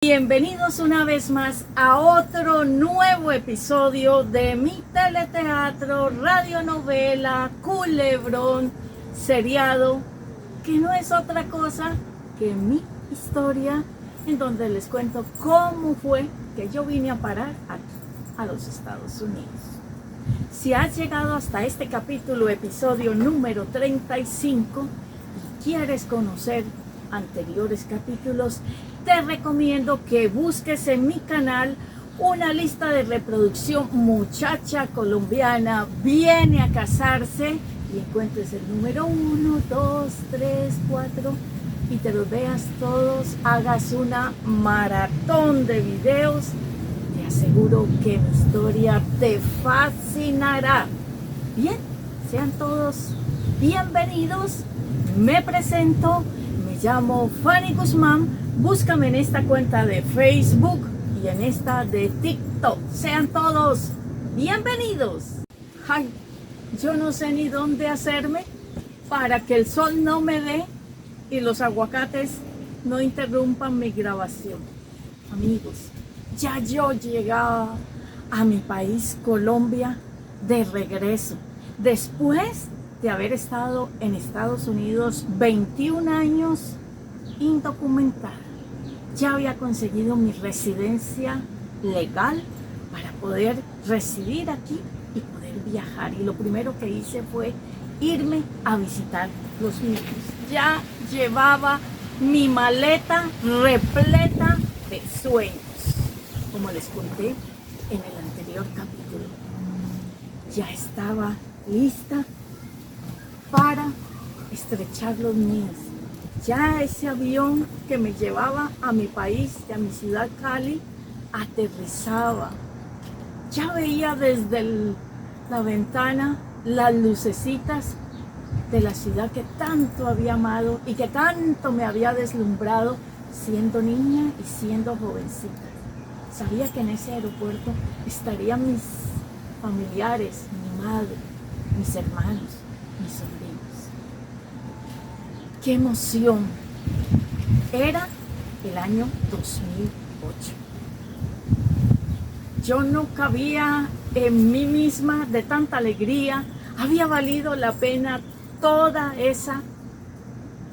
Bienvenidos una vez más a otro nuevo episodio de mi teleteatro, radionovela, culebrón, seriado, que no es otra cosa que mi historia, en donde les cuento cómo fue que yo vine a parar aquí, a los Estados Unidos. Si has llegado hasta este capítulo, episodio número 35, y quieres conocer anteriores capítulos, te recomiendo que busques en mi canal una lista de reproducción Muchacha Colombiana Viene a Casarse y encuentres el número 1, 2, 3, 4 y te los veas todos, hagas una maratón de videos. Te aseguro que mi historia te fascinará. Bien, sean todos bienvenidos. Me presento, me llamo Fanny Guzmán. Búscame en esta cuenta de Facebook y en esta de TikTok. Sean todos bienvenidos. Ay, yo no sé ni dónde hacerme para que el sol no me dé y los aguacates no interrumpan mi grabación. Amigos, ya yo llegaba a mi país, Colombia, de regreso, después de haber estado en Estados Unidos 21 años indocumentada. Ya había conseguido mi residencia legal para poder residir aquí y poder viajar. Y lo primero que hice fue irme a visitar los míos. Ya llevaba mi maleta repleta de sueños, como les conté en el anterior capítulo. Ya estaba lista para estrechar los míos. Ya ese avión que me llevaba a mi país, a mi ciudad Cali, aterrizaba. Ya veía desde la ventana las lucecitas de la ciudad que tanto había amado y que tanto me había deslumbrado siendo niña y siendo jovencita. Sabía que en ese aeropuerto estarían mis familiares, mi madre, mis hermanos, mis sobrinos. ¡Qué emoción! Era el año 2008. Yo no cabía en mí misma de tanta alegría. Había valido la pena toda esa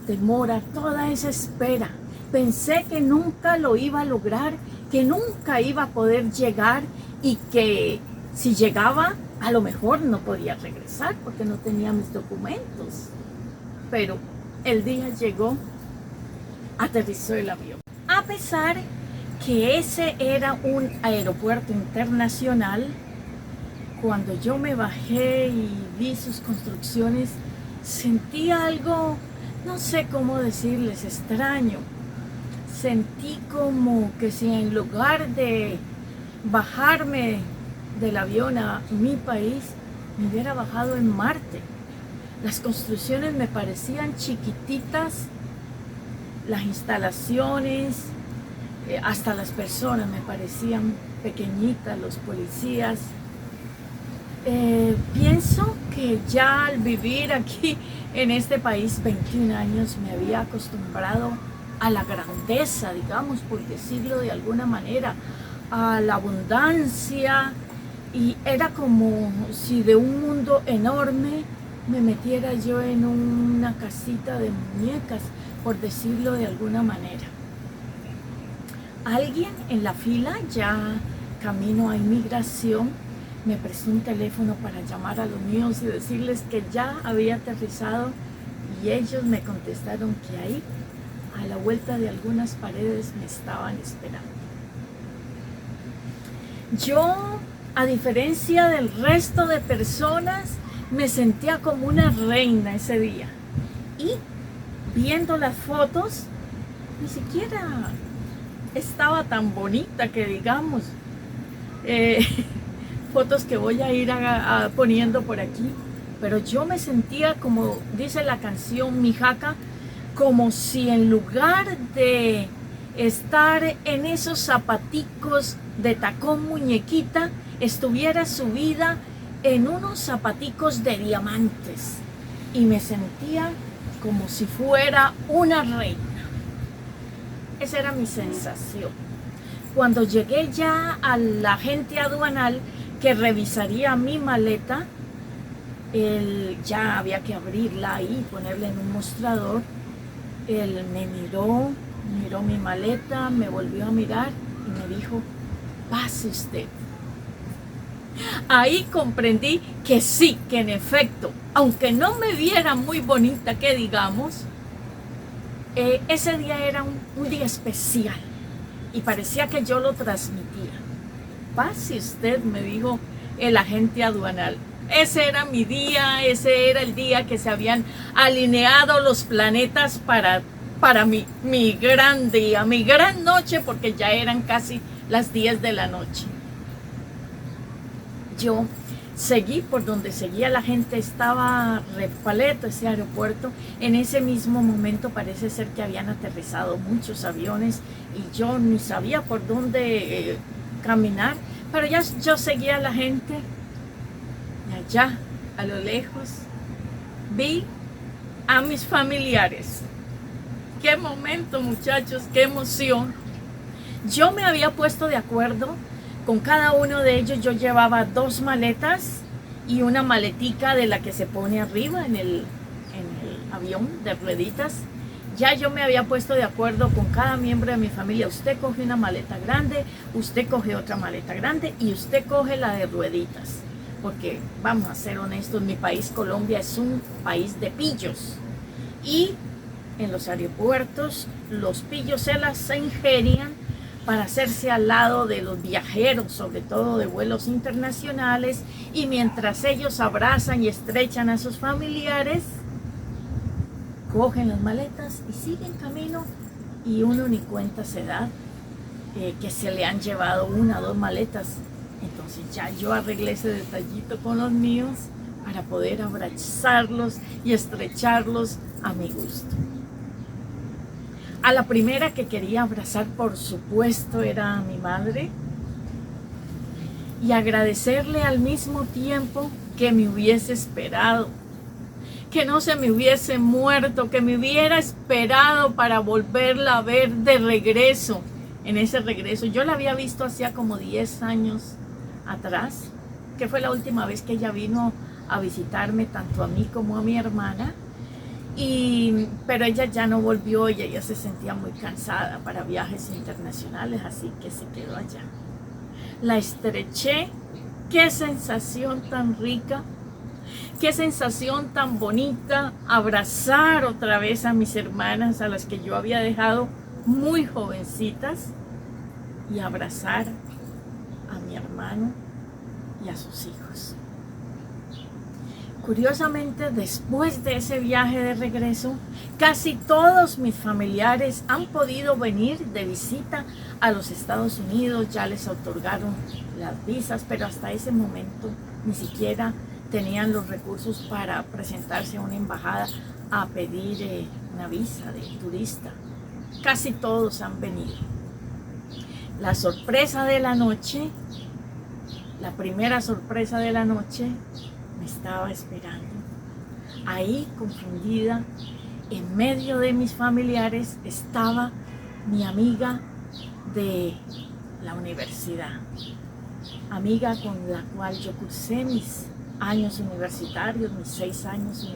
demora, toda esa espera. Pensé que nunca lo iba a lograr, que nunca iba a poder llegar y que si llegaba, a lo mejor no podía regresar porque no tenía mis documentos. Pero el día llegó, aterrizó el avión. A pesar que ese era un aeropuerto internacional, cuando yo me bajé y vi sus construcciones, sentí algo, no sé cómo decirles, extraño. Sentí como que si en lugar de bajarme del avión a mi país, me hubiera bajado en Marte. Las construcciones me parecían chiquititas, las instalaciones, hasta las personas me parecían pequeñitas, los policías. Pienso que ya al vivir aquí en este país 21 años me había acostumbrado a la grandeza, digamos, por decirlo de alguna manera, a la abundancia, y era como si de un mundo enorme me metiera yo en una casita de muñecas, por decirlo de alguna manera. Alguien en la fila, ya camino a inmigración, me prestó un teléfono para llamar a los míos y decirles que ya había aterrizado, y ellos me contestaron que ahí, a la vuelta de algunas paredes, me estaban esperando. Yo, a diferencia del resto de personas, me sentía como una reina ese día. Y viendo las fotos, ni siquiera estaba tan bonita que digamos. Fotos que voy a ir poniendo por aquí. Pero yo me sentía, como dice la canción Mijaca, como si en lugar de estar en esos zapaticos de tacón muñequita, estuviera subida en unos zapaticos de diamantes, y me sentía como si fuera una reina. Esa era mi sensación. Cuando llegué ya al agente aduanal que revisaría mi maleta, él ya había que abrirla ahí, ponerla en un mostrador. Él me miró mi maleta, me volvió a mirar y me dijo, pase usted. Ahí comprendí que sí, que en efecto, aunque no me viera muy bonita, que digamos, ese día era un día especial y parecía que yo lo transmitía. Pase usted, me dijo el agente aduanal. Ese era mi día, ese era el día que se habían alineado los planetas para mi gran día, mi gran noche, porque ya eran casi las 10 de la noche. Yo seguí por donde seguía la gente, estaba repleto ese aeropuerto. En ese mismo momento parece ser que habían aterrizado muchos aviones y yo ni sabía por dónde caminar, pero ya yo seguía a la gente y allá, a lo lejos, vi a mis familiares. Qué momento, muchachos, qué emoción. Yo me había puesto de acuerdo con cada uno de ellos. Yo llevaba 2 maletas y una maletica de la que se pone arriba en el avión de rueditas. Ya yo me había puesto de acuerdo con cada miembro de mi familia. Usted coge una maleta grande, usted coge otra maleta grande y usted coge la de rueditas. Porque vamos a ser honestos, mi país Colombia es un país de pillos. Y en los aeropuertos los pillos se las ingenian para hacerse al lado de los viajeros, sobre todo de vuelos internacionales, y mientras ellos abrazan y estrechan a sus familiares, cogen las maletas y siguen camino y uno ni cuenta se da que se le han llevado 1 o 2 maletas. Entonces ya yo arreglé ese detallito con los míos para poder abrazarlos y estrecharlos a mi gusto. A la primera que quería abrazar, por supuesto, era a mi madre, y agradecerle al mismo tiempo que me hubiese esperado, que no se me hubiese muerto, que me hubiera esperado para volverla a ver de regreso. En ese regreso, yo la había visto hacía como 10 años atrás, que fue la última vez que ella vino a visitarme, tanto a mí como a mi hermana. Pero ella ya no volvió, ella ya se sentía muy cansada para viajes internacionales, así que se quedó allá. La estreché, qué sensación tan rica, qué sensación tan bonita, abrazar otra vez a mis hermanas, a las que yo había dejado muy jovencitas, y abrazar a mi hermano y a sus hijos. Curiosamente, después de ese viaje de regreso, casi todos mis familiares han podido venir de visita a los Estados Unidos. Ya les otorgaron las visas, pero hasta ese momento ni siquiera tenían los recursos para presentarse a una embajada a pedir una visa de turista. Casi todos han venido. La sorpresa de la noche, la primera sorpresa de la noche, me estaba esperando. Ahí, confundida, en medio de mis familiares, estaba mi amiga de la universidad, amiga con la cual yo cursé mis años universitarios, mis 6 años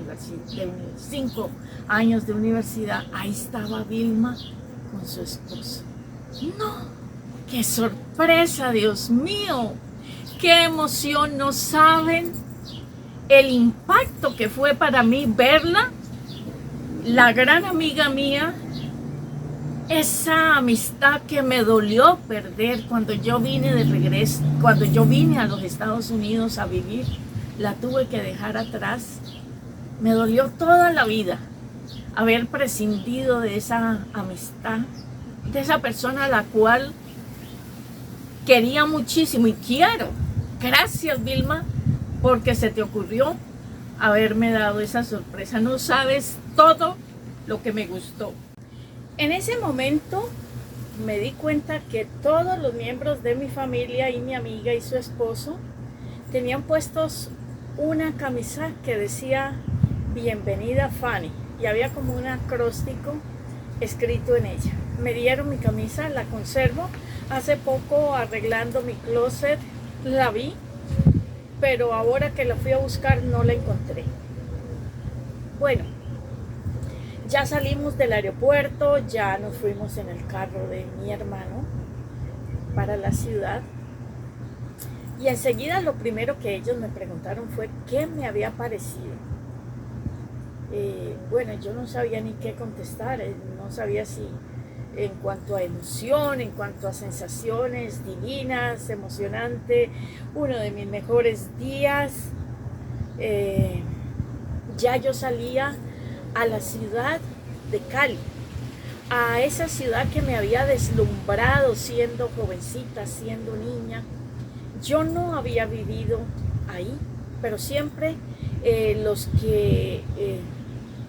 5 años de universidad. Ahí estaba Vilma con su esposo. ¡No! ¡Qué sorpresa, Dios mío! ¡Qué emoción! No saben el impacto que fue para mí verla, la gran amiga mía, esa amistad que me dolió perder cuando yo vine de regreso, cuando yo vine a los Estados Unidos a vivir, la tuve que dejar atrás. Me dolió toda la vida haber prescindido de esa amistad, de esa persona a la cual quería muchísimo y quiero. Gracias, Vilma, porque se te ocurrió haberme dado esa sorpresa. No sabes todo lo que me gustó. En ese momento me di cuenta que todos los miembros de mi familia y mi amiga y su esposo tenían puestos una camisa que decía "Bienvenida Fanny", y había como un acróstico escrito en ella. Me dieron mi camisa, la conservo, Hace poco arreglando mi closet la vi, pero ahora que la fui a buscar no la encontré. Bueno, ya salimos del aeropuerto, ya nos fuimos en el carro de mi hermano para la ciudad. Y enseguida lo primero que ellos me preguntaron fue qué me había parecido. Bueno, yo no sabía ni qué contestar, no sabía si en cuanto a emoción, en cuanto a sensaciones divinas, emocionante, uno de mis mejores días. Ya yo salía a la ciudad de Cali, a esa ciudad que me había deslumbrado siendo jovencita, siendo niña. Yo no había vivido ahí, pero siempre los que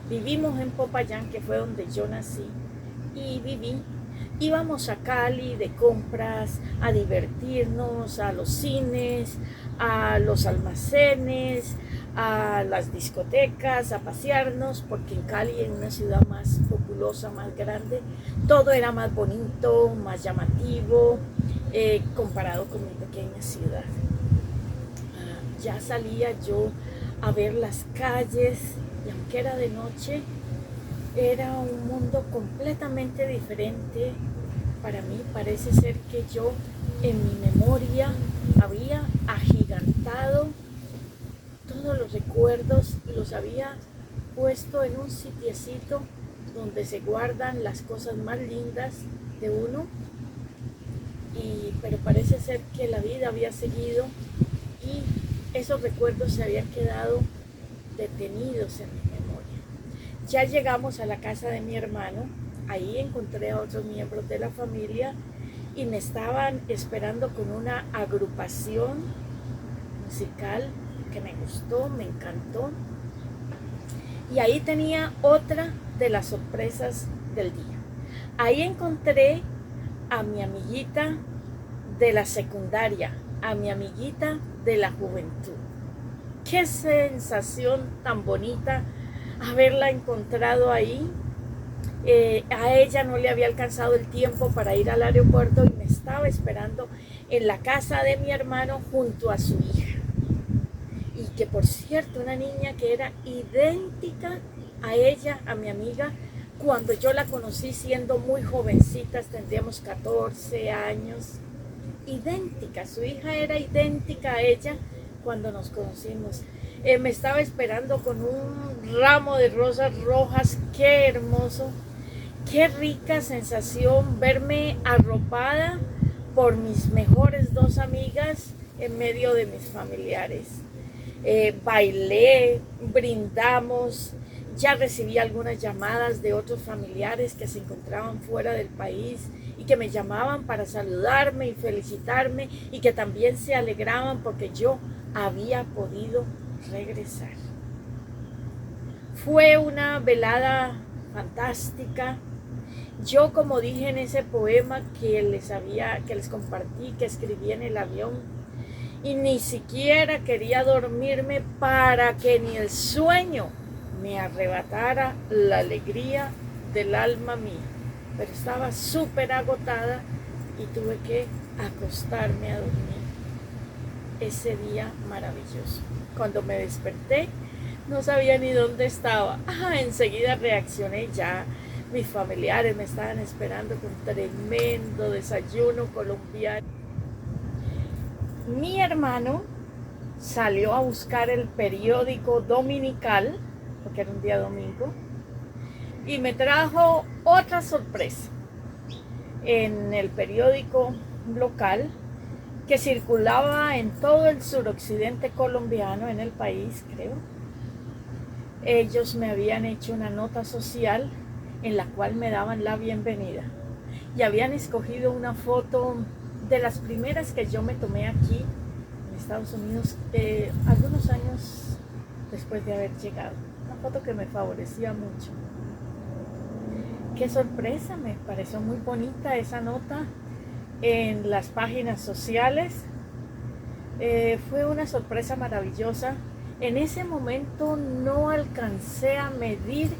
vivimos en Popayán, que fue donde yo nací y viví, íbamos a Cali de compras, a divertirnos, a los cines, a los almacenes, a las discotecas, a pasearnos, porque en Cali, en una ciudad más populosa, más grande, todo era más bonito, más llamativo, comparado con mi pequeña ciudad. Ya salía yo a ver las calles y aunque era de noche, era un mundo completamente diferente para mí. Parece ser que yo en mi memoria había agigantado todos los recuerdos y los había puesto en un sitiecito donde se guardan las cosas más lindas de uno. Pero parece ser que la vida había seguido y esos recuerdos se habían quedado detenidos en mi memoria. Ya llegamos a la casa de mi hermano, ahí encontré a otros miembros de la familia y me estaban esperando con una agrupación musical que me gustó, me encantó. Y ahí tenía otra de las sorpresas del día. Ahí encontré a mi amiguita de la secundaria, a mi amiguita de la juventud. Qué sensación tan bonita haberla encontrado ahí. A ella no le había alcanzado el tiempo para ir al aeropuerto y me estaba esperando en la casa de mi hermano junto a su hija. Y que por cierto, una niña que era idéntica a ella, a mi amiga, cuando yo la conocí siendo muy jovencitas, tendríamos 14 años. Idéntica, su hija era idéntica a ella cuando nos conocimos. Me estaba esperando con un ramo de rosas rojas, qué hermoso, qué rica sensación verme arropada por mis mejores dos amigas en medio de mis familiares. Bailé, brindamos, ya recibí algunas llamadas de otros familiares que se encontraban fuera del país y que me llamaban para saludarme y felicitarme y que también se alegraban porque yo había podido regresar. Fue una velada fantástica. Yo, como dije en ese poema que les compartí, que escribí en el avión, y ni siquiera quería dormirme para que ni el sueño me arrebatara la alegría del alma mía. Pero estaba súper agotada y tuve que acostarme a dormir ese día maravilloso. Cuando me desperté, no sabía ni dónde estaba. Enseguida reaccioné ya. Mis familiares me estaban esperando con tremendo desayuno colombiano. Mi hermano salió a buscar el periódico dominical, porque era un día domingo, y me trajo otra sorpresa. En el periódico local que circulaba en todo el suroccidente colombiano, en el país, creo, ellos me habían hecho una nota social en la cual me daban la bienvenida y habían escogido una foto de las primeras que yo me tomé aquí en Estados Unidos, algunos años después de haber llegado. Una foto que me favorecía mucho. Qué sorpresa, me pareció muy bonita esa nota en las páginas sociales. Fue una sorpresa maravillosa. En ese momento no alcancé a medir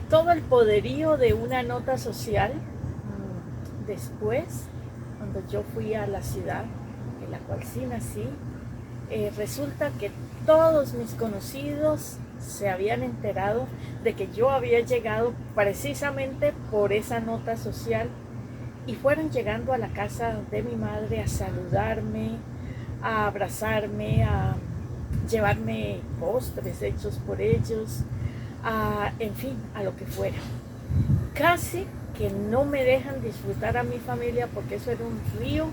todo el poderío de una nota social. Después cuando yo fui a la ciudad en la cual sí nací, resulta que todos mis conocidos se habían enterado de que yo había llegado precisamente por esa nota social y fueron llegando a la casa de mi madre a saludarme, a abrazarme, a llevarme postres hechos por ellos, en fin, a lo que fuera. Casi que no me dejan disfrutar a mi familia porque eso era un río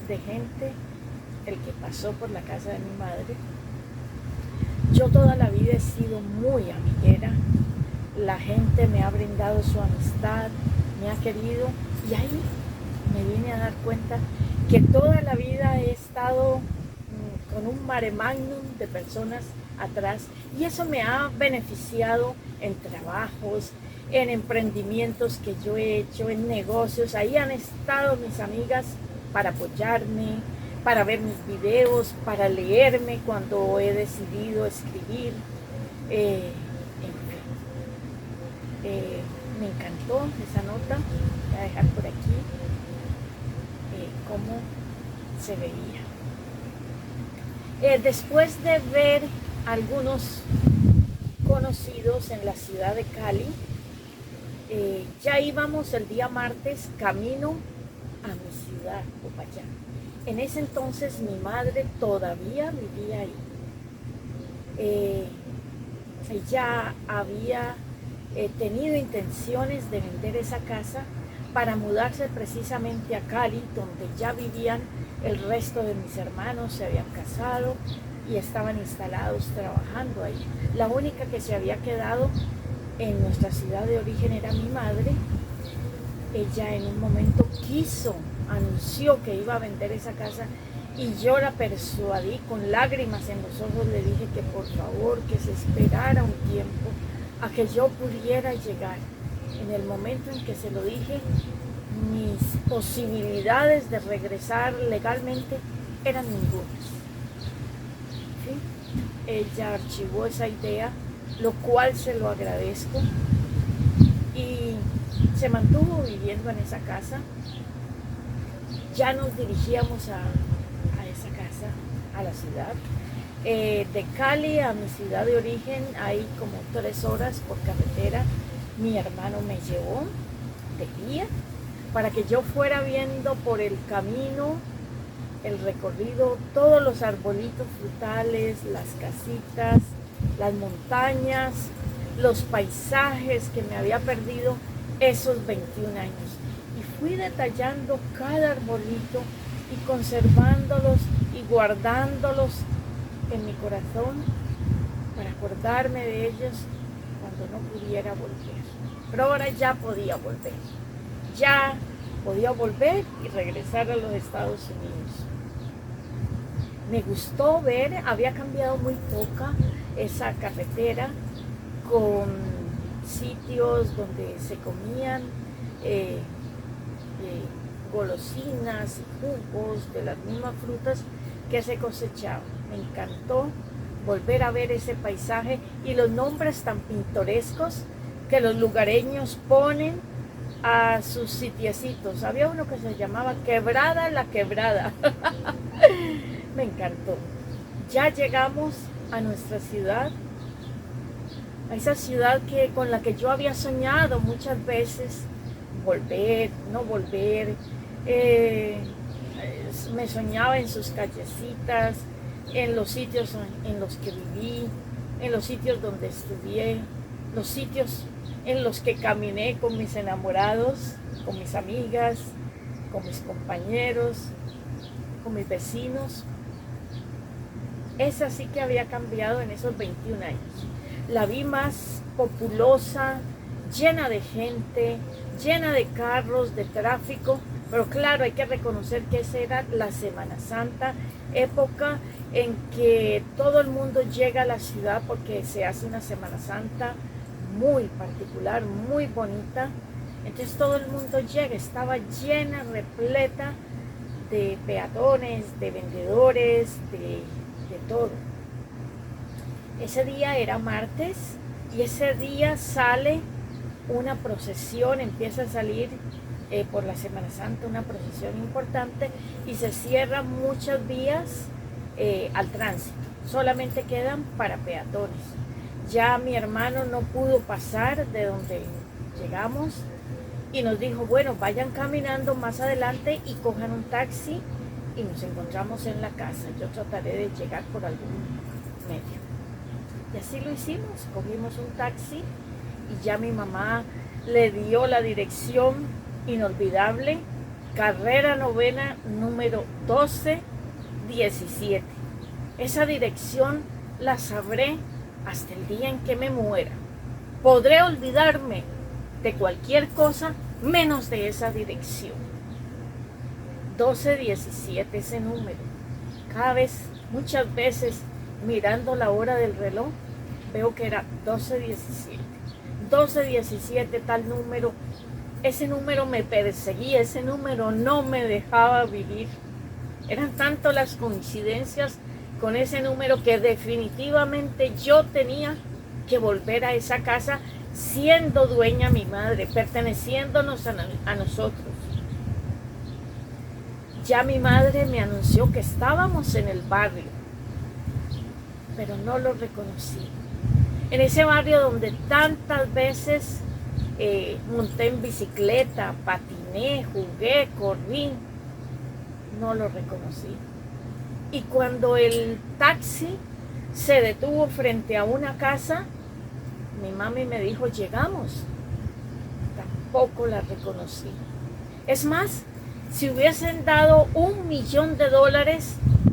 de gente el que pasó por la casa de mi madre. Yo toda la vida he sido muy amiguera, la gente me ha brindado su amistad, me ha querido y ahí me vine a dar cuenta que toda la vida he estado con un mare magnum de personas atrás y eso me ha beneficiado en trabajos, en emprendimientos que yo he hecho, en negocios. Ahí han estado mis amigas para apoyarme, para ver mis videos, para leerme cuando he decidido escribir. En fin, me encantó esa nota. Voy a dejar por aquí cómo se veía. Después de ver algunos conocidos en la ciudad de Cali, ya íbamos el día martes camino a mi ciudad, Popayán. En ese entonces mi madre todavía vivía ahí. Ella había tenido intenciones de vender esa casa para mudarse precisamente a Cali, donde ya vivían el resto de mis hermanos, se habían casado y estaban instalados trabajando ahí. La única que se había quedado en nuestra ciudad de origen era mi madre. Ella en un momento anunció que iba a vender esa casa y yo la persuadí con lágrimas en los ojos, le dije que por favor que se esperara un tiempo a que yo pudiera llegar. En el momento en que se lo dije, mis posibilidades de regresar legalmente eran ningunas. ¿Sí? Ella archivó esa idea, lo cual se lo agradezco, y se mantuvo viviendo en esa casa. Ya nos dirigíamos a esa casa, a la ciudad. De Cali a mi ciudad de origen hay como 3 horas por carretera. Mi hermano me llevó de guía para que yo fuera viendo por el camino, el recorrido, todos los arbolitos frutales, las casitas, las montañas, los paisajes que me había perdido esos 21 años. Y fui detallando cada arbolito y conservándolos y guardándolos en mi corazón para acordarme de ellos cuando no pudiera volver. Pero ahora ya podía volver. Ya podía volver y regresar a los Estados Unidos. Me gustó ver, había cambiado muy poca esa carretera, con sitios donde se comían golosinas y jugos de las mismas frutas que se cosechaban. Me encantó volver a ver ese paisaje y los nombres tan pintorescos que los lugareños ponen a sus sitiecitos. Había uno que se llamaba Quebrada la Quebrada. Me encantó. Ya llegamos a nuestra ciudad, a esa ciudad con la que yo había soñado muchas veces, volver, no volver. Me soñaba en sus callecitas, en los sitios en los que viví, en los sitios donde estudié, los sitios en los que caminé con mis enamorados, con mis amigas, con mis compañeros, con mis vecinos. Esa sí que había cambiado en esos 21 años. La vi más populosa, llena de gente, llena de carros, de tráfico, pero claro, hay que reconocer que esa era la Semana Santa, época en que todo el mundo llega a la ciudad porque se hace una Semana Santa muy particular, muy bonita. Entonces todo el mundo llega, estaba llena, repleta de peatones, de vendedores, de todo. Ese día era martes y ese día sale una procesión, empieza a salir por la Semana Santa, una procesión importante, y se cierran muchas vías al tránsito, solamente quedan para peatones. Ya mi hermano no pudo pasar de donde llegamos y nos dijo, bueno, vayan caminando más adelante y cojan un taxi y nos encontramos en la casa. Yo trataré de llegar por algún medio. Y así lo hicimos, cogimos un taxi y ya mi mamá le dio la dirección inolvidable, carrera novena número 1217. Esa dirección la sabré hasta el día en que me muera. Podré olvidarme de cualquier cosa menos de esa dirección. 1217, ese número. Cada vez, muchas veces, mirando la hora del reloj, veo que era 1217. 1217, tal número. Ese número me perseguía, ese número no me dejaba vivir. Eran tanto las coincidencias con ese número que definitivamente yo tenía que volver a esa casa siendo dueña mi madre, perteneciéndonos a nosotros. Ya mi madre me anunció que estábamos en el barrio, pero no lo reconocí. En ese barrio donde tantas veces monté en bicicleta, patiné, jugué, corrí, no lo reconocí. Y cuando el taxi se detuvo frente a una casa, mi mami me dijo, llegamos. Tampoco la reconocí. Es más, si hubiesen dado $1.000.000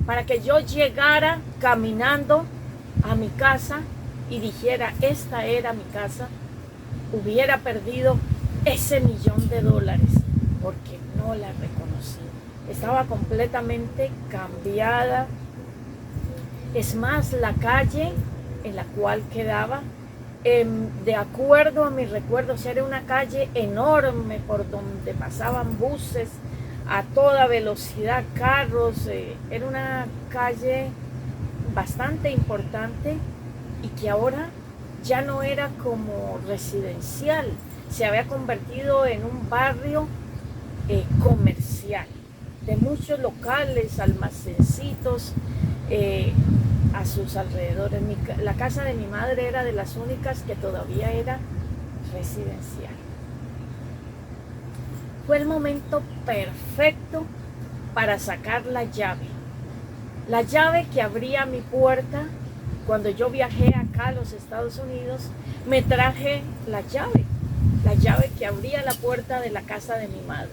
para que yo llegara caminando a mi casa y dijera, esta era mi casa, hubiera perdido ese $1.000.000 porque no la reconocí. Estaba completamente cambiada. Es más, la calle en la cual quedaba, de acuerdo a mis recuerdos, era una calle enorme por donde pasaban buses a toda velocidad, carros. Era una calle bastante importante y que ahora ya no era como residencial, se había convertido en un barrio comercial, de muchos locales, almacencitos a sus alrededores. La casa de mi madre era de las únicas que todavía era residencial. Fue el momento perfecto para sacar la llave que abría mi puerta. Cuando yo viajé acá a los Estados Unidos, me traje la llave que abría la puerta de la casa de mi madre.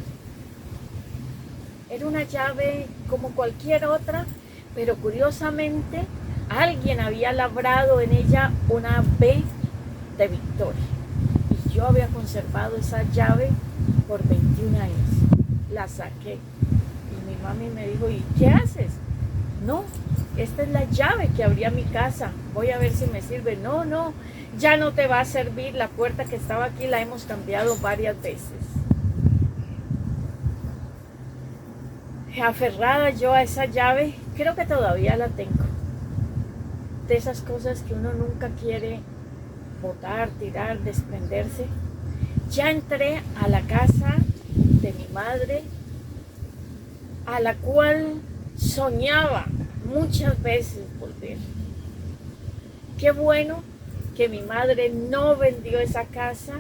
Era una llave como cualquier otra, pero curiosamente alguien había labrado en ella una V de Victoria. Y yo había conservado esa llave por 21 años. La saqué y mi mami me dijo, ¿y qué haces? No, esta es la llave que abría mi casa, voy a ver si me sirve. No, ya no te va a servir, la puerta que estaba aquí la hemos cambiado varias veces. Aferrada yo a esa llave, creo que todavía la tengo. De esas cosas que uno nunca quiere botar, tirar, desprenderse. Ya entré a la casa de mi madre, a la cual soñaba muchas veces volver. Qué bueno que mi madre no vendió esa casa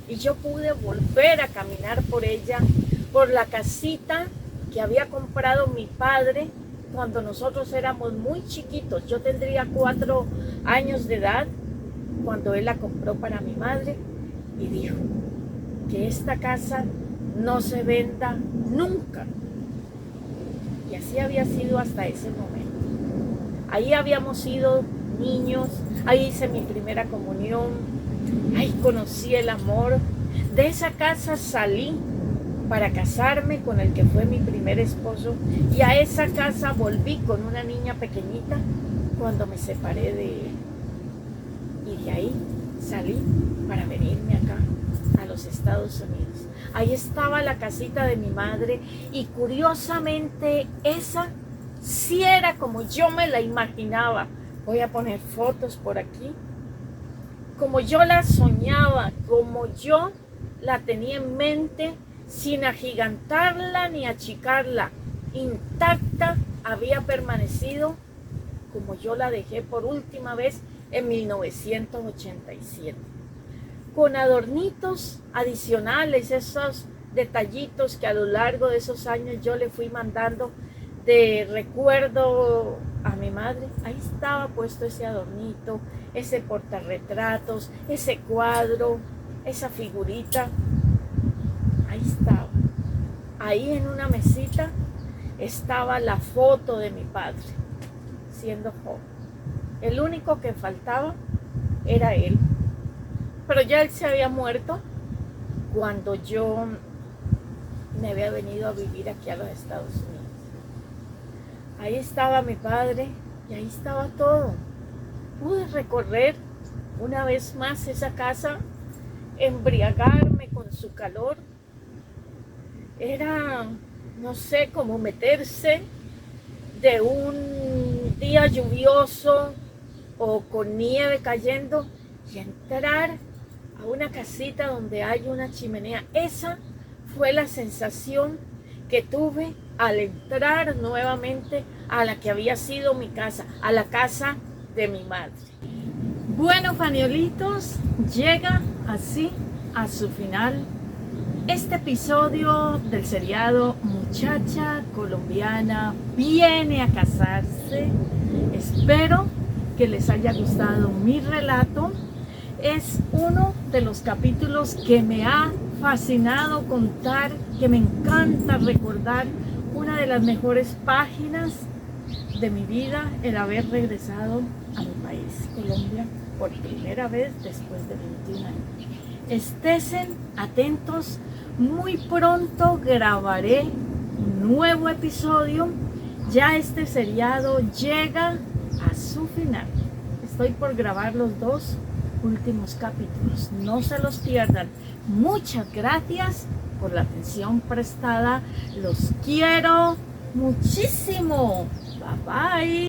y yo pude volver a caminar por ella, por la casita que había comprado mi padre cuando nosotros éramos muy chiquitos. Yo tendría 4 años de edad cuando él la compró para mi madre y dijo que esta casa no se venda nunca. Y así había sido hasta ese momento. Ahí habíamos sido niños, ahí hice mi primera comunión, ahí conocí el amor. De esa casa salí para casarme con el que fue mi primer esposo y a esa casa volví con una niña pequeñita cuando me separé de él. Y de ahí salí para venirme acá a los Estados Unidos. Ahí estaba la casita de mi madre y curiosamente esa sí era como yo me la imaginaba. Voy a poner fotos por aquí. Como yo la soñaba, como yo la tenía en mente, sin agigantarla ni achicarla, intacta, había permanecido como yo la dejé por última vez en 1987. Con adornitos adicionales, esos detallitos que a lo largo de esos años yo le fui mandando de recuerdo a mi madre. Ahí estaba puesto ese adornito, ese portarretratos, ese cuadro, esa figurita. Ahí estaba. Ahí en una mesita estaba la foto de mi padre siendo joven. El único que faltaba era él. Pero ya él se había muerto cuando yo me había venido a vivir aquí a los Estados Unidos. Ahí estaba mi padre y ahí estaba todo. Pude recorrer una vez más esa casa, embriagarme con su calor. Era, no sé, como meterse de un día lluvioso o con nieve cayendo y entrar a una casita donde hay una chimenea. Esa fue la sensación que tuve al entrar nuevamente a la que había sido mi casa, a la casa de mi madre. Bueno, faniolitos, llega así a su final este episodio del seriado Muchacha Colombiana Viene a Casarse. Espero que les haya gustado mi relato. Es uno de los capítulos que me ha fascinado contar, que me encanta recordar. Una de las mejores páginas de mi vida, el haber regresado a mi país, Colombia, por primera vez después de 21 años. Estésen atentos, muy pronto grabaré un nuevo episodio. Ya este seriado llega a su final. Estoy por grabar los 2 últimos capítulos, no se los pierdan. Muchas gracias por la atención prestada, los quiero muchísimo. Bye bye.